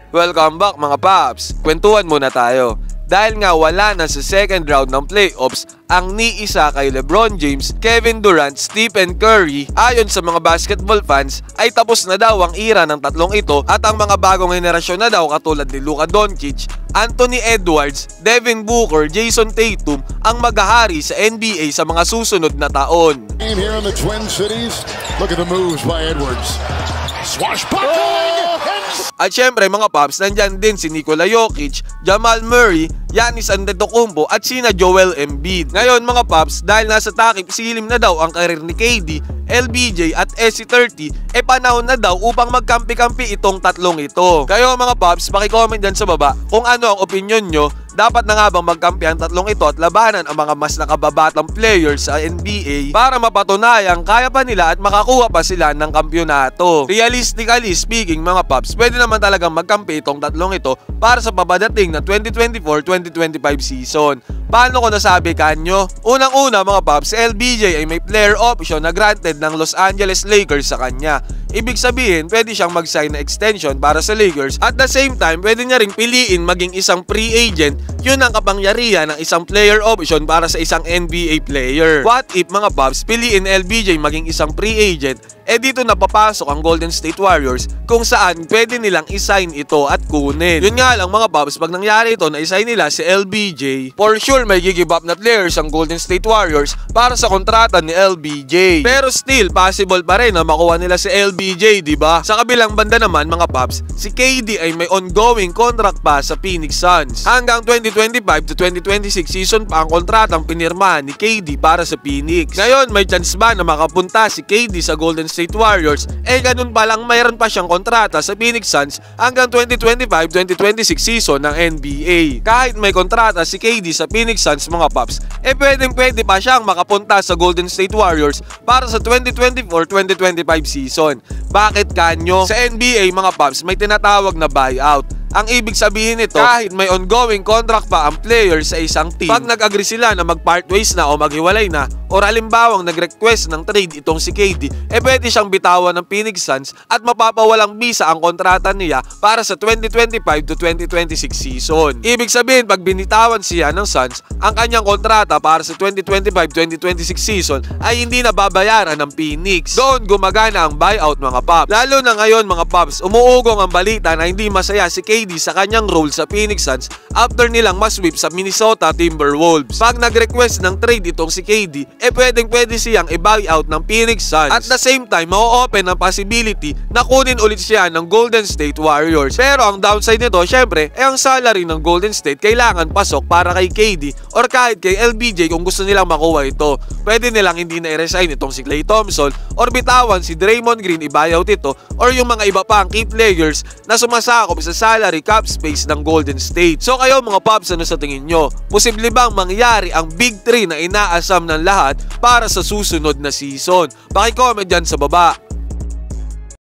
Welcome back mga paps. Kwentuhan muna tayo. Dahil nga wala na sa second round ng playoffs ang ni-isa kay LeBron James, Kevin Durant, Stephen Curry, ayon sa mga basketball fans ay tapos na daw ang era ng tatlong ito at ang mga bagong henerasyon na daw katulad ni Luka Doncic, Anthony Edwards, Devin Booker, Jason Tatum ang maghahari sa NBA sa mga susunod na taon. Here in the Twin Cities, look at the moves by Edwards. Swashbuckling! At syempre mga paps, nandyan din si Nikola Jokic, Jamal Murray, Giannis Antetokounmpo at sina Joel Embiid. Ngayon mga paps, dahil nasa takip silim na daw ang karir ni KD, LBJ at SC30, panahon na daw upang magkampi-kampi itong tatlong ito. Kayo mga paps, pakicomment dyan sa baba kung ano ang opinion nyo. Dapat na nga bang magkampi ang tatlong ito at labanan ang mga mas nakababatang players sa NBA para mapatunayang kaya pa nila at makakuha pa sila ng kampyonato? Realistically speaking mga paps, pwede naman talagang magkampi itong tatlong ito para sa papadating na 2024-2025 season. Paano ko nasabi kanyo? Unang-una mga paps, LBJ ay may player option na granted ng Los Angeles Lakers sa kanya. Ibig sabihin, pwede siyang mag-sign na extension para sa Lakers at the same time, pwede niya rin piliin maging isang free agent. Yun ang kapangyarihan ng isang player option para sa isang NBA player. What if mga paps, piliin LBJ maging isang free agent? Dito na papasok ang Golden State Warriors kung saan pwede nilang isign ito at kunin. Yun nga lang mga paps, pag nangyari ito na isign nila si LBJ, for sure may give up na players ang Golden State Warriors para sa kontrata ni LBJ. Pero still, possible pa rin na makuha nila si LBJ, diba? Sa kabilang banda naman mga paps, si KD ay may ongoing contract pa sa Phoenix Suns. Hanggang 2025 to 2026 season pa ang kontratang pinirmahan ni KD para sa Phoenix. Ngayon, may chance ba na makapunta si KD sa Golden State Warriors? Ganun pa lang mayroon pa siyang kontrata sa Phoenix Suns hanggang 2025-2026 season ng NBA. Kahit may kontrata si KD sa Phoenix Suns mga paps, pwede pa siyang makapunta sa Golden State Warriors para sa 2024-2025 season. Bakit kanyo? Sa NBA mga paps, may tinatawag na buyout. Ang ibig sabihin nito, kahit may ongoing contract pa ang player sa isang team, pag nag-agree sila na mag-part ways na o maghiwalay na, or halimbawang nag-request ng trade itong si KD, pwede siyang bitawan ng Phoenix Suns at mapapawalang bisa ang kontrata niya para sa 2025 to 2026 season. Ibig sabihin, pag binitawan siya ng Suns, ang kanyang kontrata para sa 2025-2026 season ay hindi na babayaran ng Phoenix. Doon gumagana ang buyout mga paps. Lalo na ngayon mga paps, umuugong ang balita na hindi masaya si KD sa kanyang role sa Phoenix Suns after nilang masweep sa Minnesota Timberwolves. Pag nag-request ng trade itong si KD, pwede siyang i-buyout ng Phoenix Suns. At the same time, ma-open ang possibility na kunin ulit siya ng Golden State Warriors. Pero ang downside nito, syempre, ang salary ng Golden State kailangan pasok para kay KD or kahit kay LBJ kung gusto nilang makuha ito. Pwede nilang hindi na i-resign itong si Klay Thompson or bitawan si Draymond Green, i-buyout ito, or yung mga iba pa ang key players na sumasakop sa salary cap space ng Golden State. So kayo mga paps, ano sa tingin nyo? Posible bang mangyari ang Big 3 na inaasam ng lahat para sa susunod na season? Paki-comment dyan sa baba.